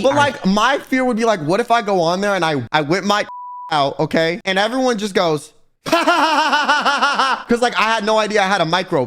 But like my fear would be like, what if I go on there and I whip my out, okay? And everyone just goes, because like I had no idea I had a micro.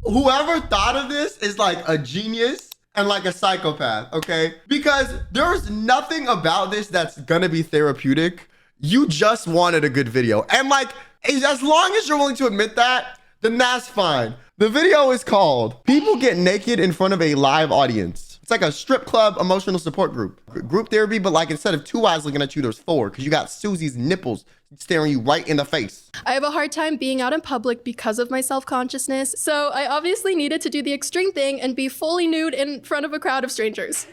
Whoever thought of this is like a genius and like a psychopath, okay? Because there's nothing about this that's gonna be therapeutic. You just wanted a good video. And like, as long as you're willing to admit that, then that's fine. The video is called People Get Naked in Front of a Live Audience. It's like a strip club emotional support group. Group therapy, but like instead of 2 eyes looking at you, there's 4 because you got Susie's nipples staring you right in the face. I have a hard time being out in public because of my self-consciousness, so I obviously needed to do the extreme thing and be fully nude in front of a crowd of strangers.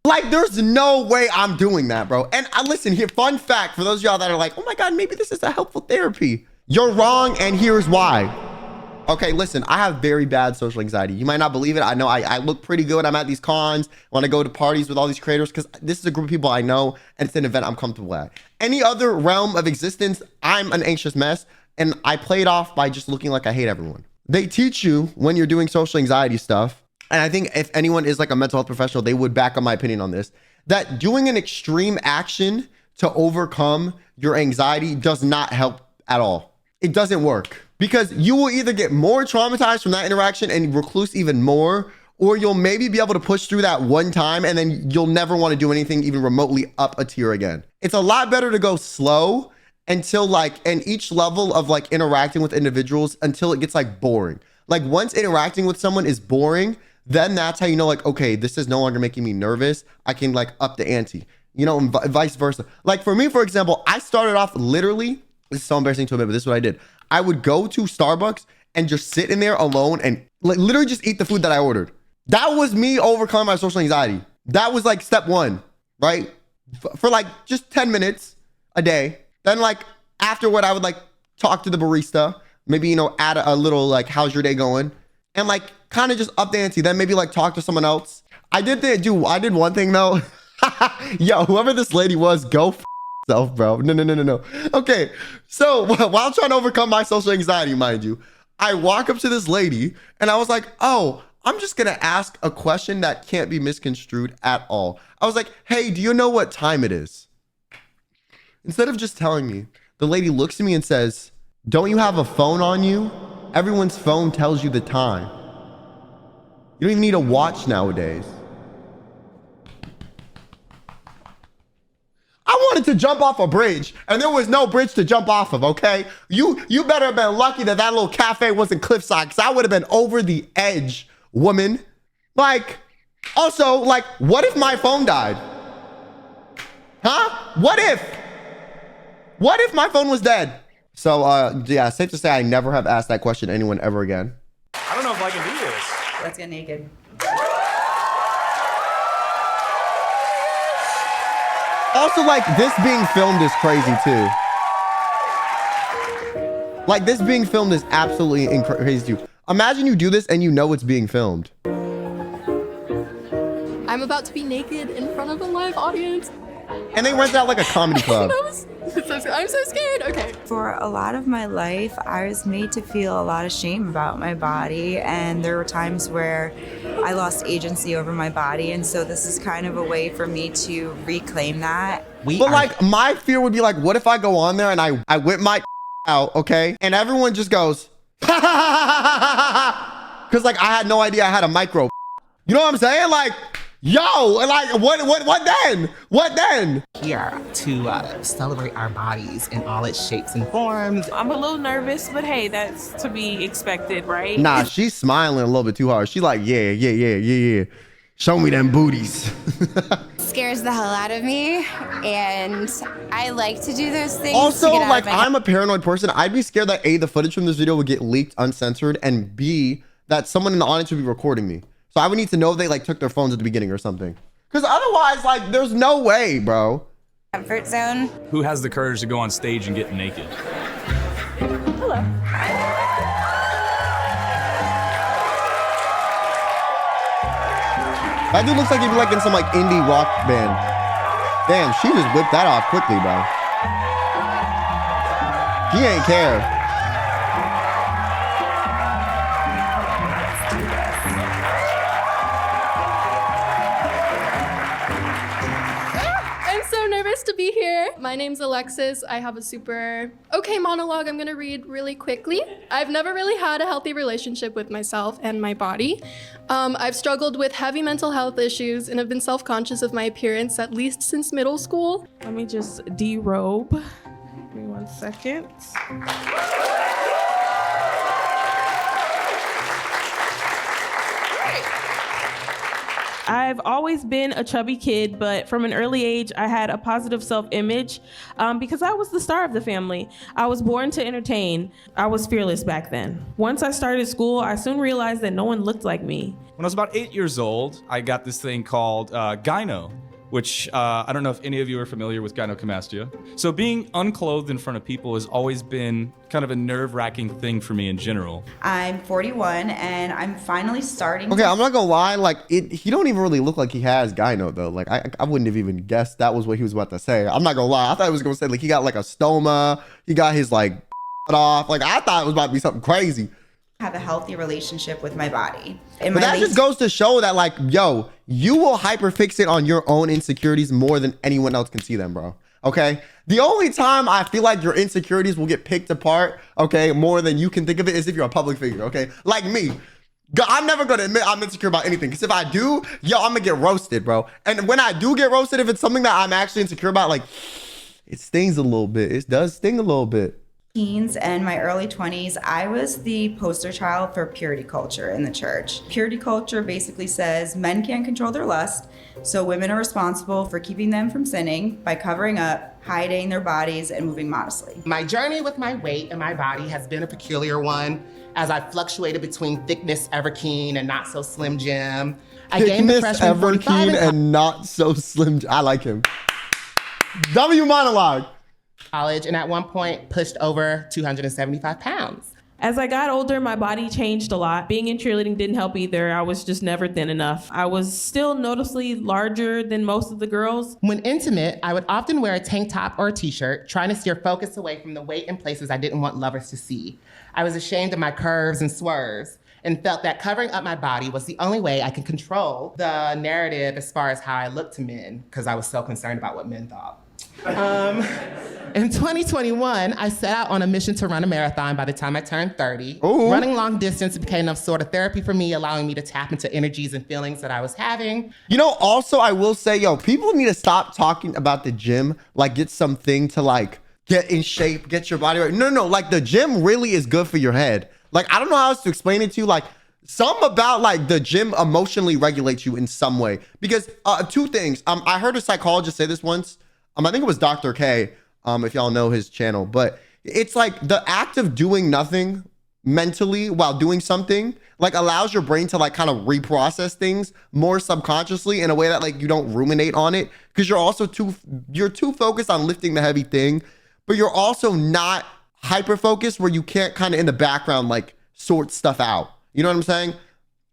Like, there's no way I'm doing that, bro. And listen here, fun fact for those of y'all that are like, oh my God, maybe this is a helpful therapy. You're wrong, and here's why. Okay, listen, I have very bad social anxiety. You might not believe it. I know I look pretty good. I'm at these cons, when I go to parties with all these creators, because this is a group of people I know, and it's an event I'm comfortable at. Any other realm of existence, I'm an anxious mess, and I play it off by just looking like I hate everyone. They teach you when you're doing social anxiety stuff, and I think if anyone is like a mental health professional, they would back up my opinion on this, that doing an extreme action to overcome your anxiety does not help at all. It doesn't work. Because you will either get more traumatized from that interaction and recluse even more, or you'll maybe be able to push through that one time and then you'll never want to do anything even remotely up a tier again. It's a lot better to go slow until like, and each level of like interacting with individuals until it gets like boring. Like once interacting with someone is boring, then that's how you know like, okay, this is no longer making me nervous. I can like up the ante, you know, and vice versa. Like for me, for example, I started off literally, this is so embarrassing to admit, but this is what I did. I would go to Starbucks and just sit in there alone and like literally just eat the food that I ordered. That was me overcoming my social anxiety. That was like step 1, right? For like just 10 minutes a day. Then like afterward, I would like talk to the barista, maybe, you know, add a little like, how's your day going? And like kind of just up the ante. Then maybe like talk to someone else. I did one thing though. Yo, whoever this lady was, go self, bro. No. Okay, so while trying to overcome my social anxiety, mind you, I walk up to this lady and I was like, oh, I'm just gonna ask a question that can't be misconstrued at all. I was like, hey, do you know what time it is? Instead of just telling me, the lady looks at me and says, don't you have a phone on you? Everyone's phone tells you the time. You don't even need a watch nowadays. I wanted to jump off a bridge and there was no bridge to jump off of, okay? You better have been lucky that that little cafe wasn't cliffside, because I would have been over the edge, woman. Like, also, like, what if my phone died? Huh? What if my phone was dead? So, yeah, safe to say I never have asked that question to anyone ever again. I don't know if I can do this. Let's get naked. Also, like, this being filmed is crazy, too. Like, this being filmed is absolutely crazy, too. Imagine you do this and you know it's being filmed. I'm about to be naked in front of a live audience. And they rent out like a comedy club. I'm so scared. Okay. For a lot of my life, I was made to feel a lot of shame about my body, and there were times where I lost agency over my body, and so this is kind of a way for me to reclaim that. But like, my fear would be like, what if I go on there and I whip my out, okay? And everyone just goes, because like I had no idea I had a micro. You know what I'm saying? Like, yo, like, what then? What then? Here to celebrate our bodies in all its shapes and forms. I'm a little nervous, but hey, that's to be expected, right? Nah, she's smiling a little bit too hard. She's like, yeah. Show me them booties. Scares the hell out of me, and I like to do those things. Also, like, I'm a paranoid person. I'd be scared that A, the footage from this video would get leaked uncensored, and B, that someone in the audience would be recording me. So I would need to know if they like took their phones at the beginning or something. Because otherwise, like, there's no way, bro. Comfort zone. Who has the courage to go on stage and get naked? Hello. That dude looks like he'd be like in some like indie rock band. Damn, she just whipped that off quickly, bro. He ain't care. to be here. My name's Alexis. I have a super okay monologue I'm gonna read really quickly. I've never really had a healthy relationship with myself and my body. I've struggled with heavy mental health issues and have been self-conscious of my appearance at least since middle school. Let me just derobe. Give me 1 second. I've always been a chubby kid, but from an early age, I had a positive self-image because I was the star of the family. I was born to entertain. I was fearless back then. Once I started school, I soon realized that no one looked like me. When I was about 8 years old, I got this thing called gyno, which I don't know if any of you are familiar with gynecomastia. So being unclothed in front of people has always been kind of a nerve-wracking thing for me in general. I'm 41 and I'm finally starting. Okay, I'm not gonna lie, like he don't even really look like he has gyno though. Like I wouldn't have even guessed that was what he was about to say. I'm not gonna lie, I thought he was gonna say like he got like a stoma, he got his like off. Like I thought it was about to be something crazy. Have a healthy relationship with my body. But that just goes to show that like, yo, you will hyperfixate on your own insecurities more than anyone else can see them, bro. Okay? The only time I feel like your insecurities will get picked apart, okay, more than you can think of it is if you're a public figure, okay? Like me. I'm never gonna admit I'm insecure about anything, because if I do, yo, I'm gonna get roasted, bro. And when I do get roasted, if it's something that I'm actually insecure about, like, it stings a little bit. It does sting a little bit. Teens and my early 20s, I was the poster child for purity culture in the church. Purity culture basically says men can't control their lust, so women are responsible for keeping them from sinning by covering up, hiding their bodies, and moving modestly. My journey with my weight and my body has been a peculiar one, as I fluctuated between thickness Everkeen and not so slim Jim. I gained the Thickness freshman 45 Everkeen and not so slim. I like him. W monologue. college, and at one point pushed over 275 pounds. As I got older, my body changed a lot. Being in cheerleading didn't help either. I was just never thin enough. I was still noticeably larger than most of the girls. When intimate, I would often wear a tank top or a t-shirt, trying to steer focus away from the weight in places I didn't want lovers to see. I was ashamed of my curves and swerves, and felt that covering up my body was the only way I could control the narrative as far as how I looked to men, because I was so concerned about what men thought. In 2021, I set out on a mission to run a marathon by the time I turned 30. Ooh. Running long distance became a sort of therapy for me, allowing me to tap into energies and feelings that I was having. You know, also, I will say, yo, people need to stop talking about the gym, like get something to like get in shape, get your body right. No, like the gym really is good for your head. Like, I don't know how else to explain it to you. Like, something about like the gym emotionally regulates you in some way. Because two things. I heard a psychologist say this once. I think it was Dr. K, if y'all know his channel. But it's like the act of doing nothing mentally while doing something like allows your brain to like kind of reprocess things more subconsciously in a way that like you don't ruminate on it, because you're also too focused on lifting the heavy thing, but you're also not hyper focused where you can't kind of in the background like sort stuff out. You know what I'm saying?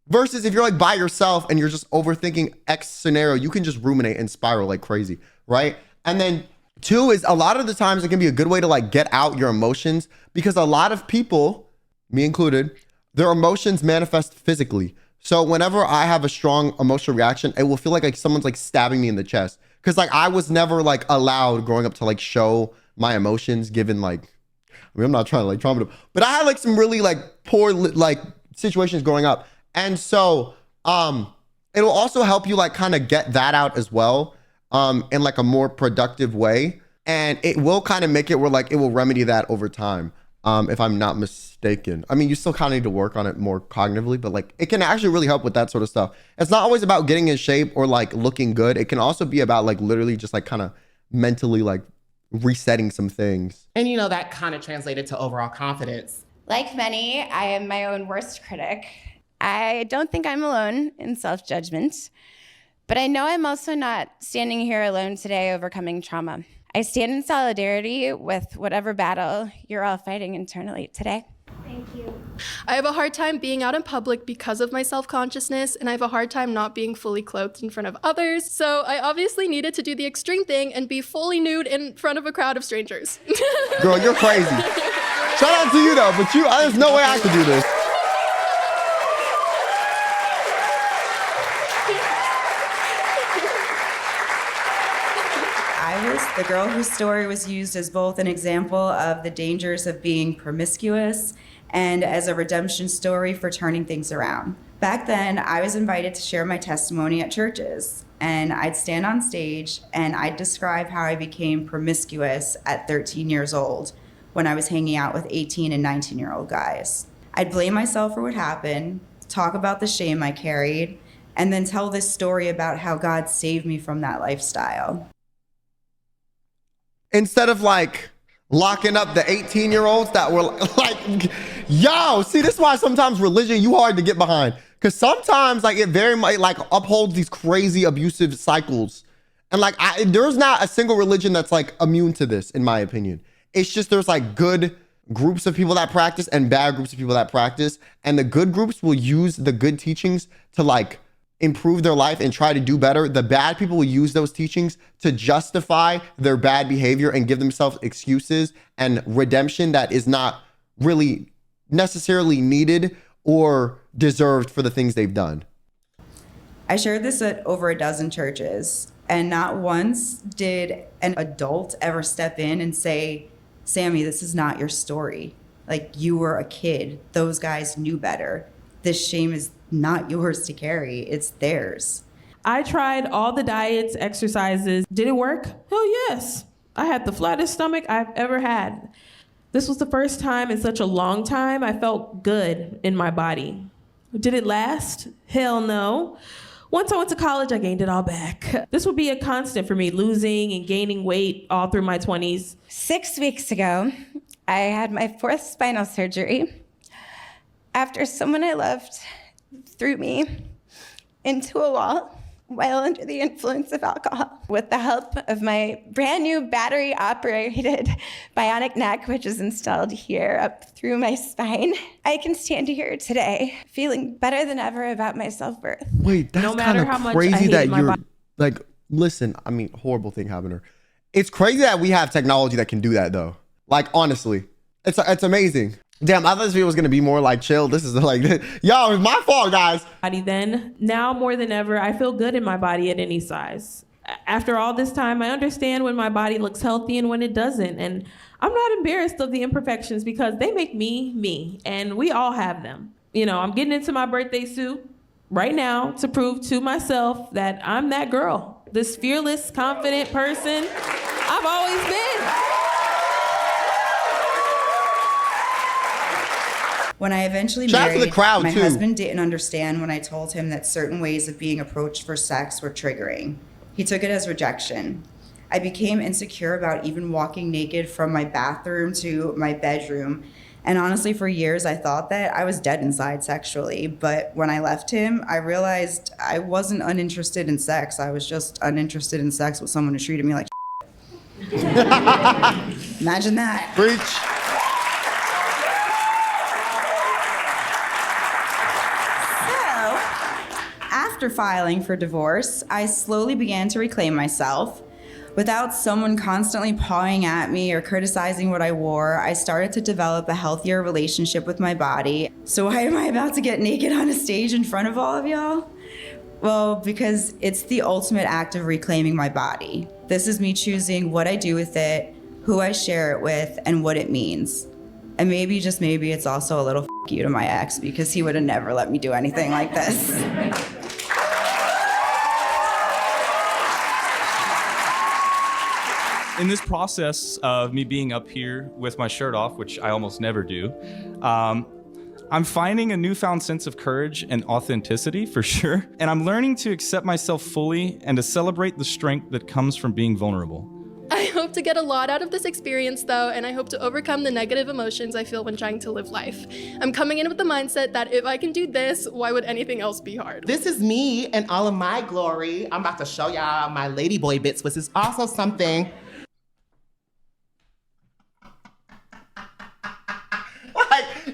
Versus if you're like by yourself and you're just overthinking X scenario, you can just ruminate and spiral like crazy, right? And then two is a lot of the times it can be a good way to like get out your emotions, because a lot of people, me included, their emotions manifest physically. So whenever I have a strong emotional reaction, it will feel like someone's like stabbing me in the chest. Cause like I was never like allowed growing up to like show my emotions, given like, I mean, I'm not trying to like trauma them, but I had like some really like poor like situations growing up. And so it will also help you like kind of get that out as well. In like a more productive way, and it will kind of make it where like it will remedy that over time, if I'm not mistaken. I mean, you still kind of need to work on it more cognitively, but like it can actually really help with that sort of stuff. It's not always about getting in shape or like looking good. It can also be about like literally just like kind of mentally like resetting some things. And you know, that kind of translated to overall confidence. Like many, I am my own worst critic. I don't think I'm alone in self-judgment. But I know I'm also not standing here alone today overcoming trauma. I stand in solidarity with whatever battle you're all fighting internally today. Thank you. I have a hard time being out in public because of my self-consciousness, and I have a hard time not being fully clothed in front of others. So I obviously needed to do the extreme thing and be fully nude in front of a crowd of strangers. Girl, you're crazy. Shout out to you though, but there's no way I could do this. I was the girl whose story was used as both an example of the dangers of being promiscuous and as a redemption story for turning things around. Back then, I was invited to share my testimony at churches, and I'd stand on stage and I'd describe how I became promiscuous at 13 years old when I was hanging out with 18 and 19-year-old guys. I'd blame myself for what happened, talk about the shame I carried, and then tell this story about how God saved me from that lifestyle. Instead of like locking up the 18-year-olds that were like, yo, see, this is why sometimes religion, you hard to get behind. Because sometimes like it very much like upholds these crazy abusive cycles. And like, there's not a single religion that's like immune to this, in my opinion. It's just there's like good groups of people that practice and bad groups of people that practice. And the good groups will use the good teachings to like improve their life and try to do better. The bad people will use those teachings to justify their bad behavior and give themselves excuses and redemption that is not really necessarily needed or deserved for the things they've done. I shared this at over a dozen churches, and not once did an adult ever step in and say, Sammy, this is not your story. Like, you were a kid. Those guys knew better. This shame is not yours to carry. It's theirs. I tried all the diets, exercises. Did it work? Hell yes. I had the flattest stomach I've ever had. This was the first time in such a long time I felt good in my body. Did it last? Hell no. Once I went to college, I gained it all back. This would be a constant for me, losing and gaining weight all through my 20s. 6 weeks ago, I had my 4th spinal surgery after someone I loved threw me into a wall while under the influence of alcohol. With the help of my brand new battery-operated bionic neck, which is installed here up through my spine, I can stand here today feeling better than ever about my self-worth. Wait, that's No matter kind how of much I crazy hated that my you're body. like, listen, I mean, horrible thing happened to her. It's crazy that we have technology that can do that though. Like, honestly, it's amazing. Damn, I thought this video was gonna be more like chill. This is like, yo, it's my fault, guys. Then, now more than ever, I feel good in my body at any size. After all this time, I understand when my body looks healthy and when it doesn't. And I'm not embarrassed of the imperfections because they make me, me. And we all have them. You know, I'm getting into my birthday suit right now to prove to myself that I'm that girl. This fearless, confident person I've always been. When I eventually Shout out to married, the crowd, my too. husband didn't understand when I told him that certain ways of being approached for sex were triggering. He took it as rejection. I became insecure about even walking naked from my bathroom to my bedroom. And honestly, for years, I thought that I was dead inside sexually. But when I left him, I realized I wasn't uninterested in sex. I was just uninterested in sex with someone who treated me like Imagine that. Preach. After filing for divorce, I slowly began to reclaim myself. Without someone constantly pawing at me or criticizing what I wore, I started to develop a healthier relationship with my body. So why am I about to get naked on a stage in front of all of y'all? Well, because it's the ultimate act of reclaiming my body. This is me choosing what I do with it, who I share it with, and what it means. And maybe, just maybe, it's also a little f you to my ex because he would have never let me do anything like this. In this process of me being up here with my shirt off, which I almost never do, I'm finding a newfound sense of courage and authenticity for sure. And I'm learning to accept myself fully and to celebrate the strength that comes from being vulnerable. I hope to get a lot out of this experience though, and I hope to overcome the negative emotions I feel when trying to live life. I'm coming in with the mindset that if I can do this, why would anything else be hard? This is me and all of my glory. I'm about to show y'all my ladyboy bits, which is also something.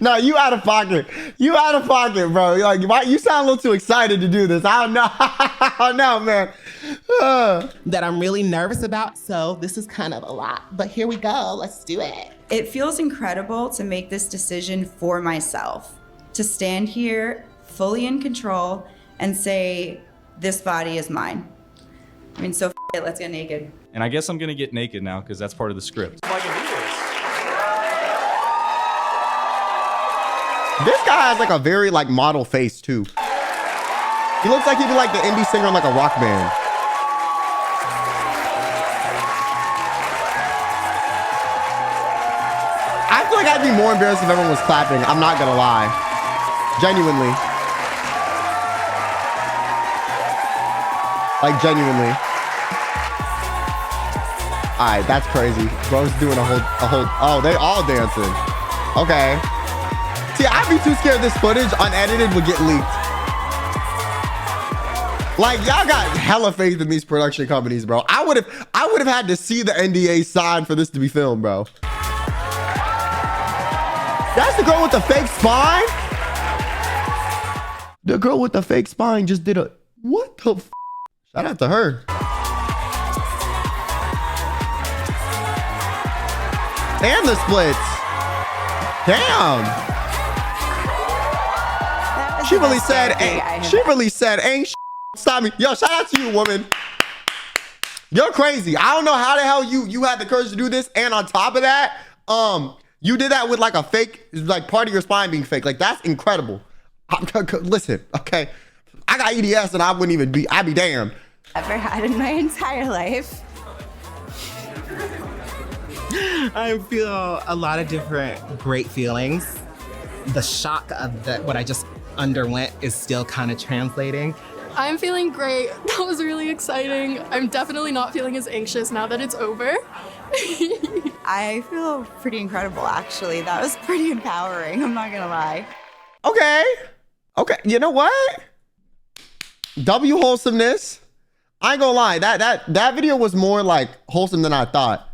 No, you out of pocket. You out of pocket, bro. Like, you sound a little too excited to do this. I don't know. I don't know, man. That I'm really nervous about. So this is kind of a lot, but here we go. Let's do it. It feels incredible to make this decision for myself, to stand here fully in control and say, this body is mine. I mean, so f it, let's get naked. And I guess I'm gonna get naked now because that's part of the script. This guy has like a very like model face too. He looks like he'd be like the indie singer in like a rock band. I feel like I'd be more embarrassed if everyone was clapping. I'm not gonna lie. Genuinely. Like genuinely. All right, that's crazy. Bro's doing a whole, oh, they all dancing. Okay. See, I'd be too scared this footage unedited would get leaked. Like, y'all got hella faith in these production companies, bro. I would have had to see the NDA signed for this to be filmed, bro. That's the girl with the fake spine? The girl with the fake spine just did a, what the f? Shout out to her. And the splits. Damn. She really said, ain't stop me. Yo, shout out to you, woman. You're crazy. I don't know how the hell you had the courage to do this. And on top of that, you did that with like a fake, like part of your spine being fake. Like that's incredible. Listen, okay. I got EDS and I wouldn't even be, I'd be damned. Ever had in my entire life. I feel a lot of different great feelings. The shock of what I just underwent is still kind of translating. I'm feeling great. That was really exciting. I'm definitely not feeling as anxious now that it's over. I feel pretty incredible, actually. That was pretty empowering, I'm not gonna lie. Okay. Okay. You know what? W wholesomeness. I ain't gonna lie. That video was more like wholesome than I thought.